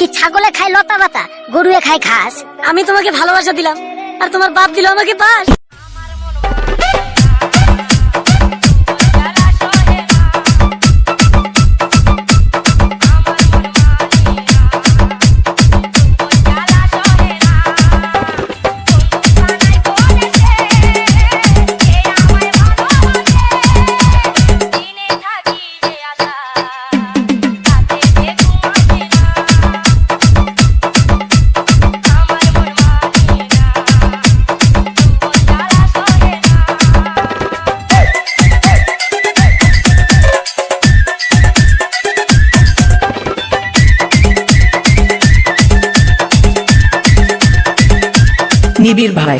কি ছাগলে খায় লতা পাতা, গরুয়ে খায় ঘাস? আমি তোমাকে ভালোবাসা দিলাম আর তোমার বাপ দিল আমাকে পাস। নিবিড় ভাই।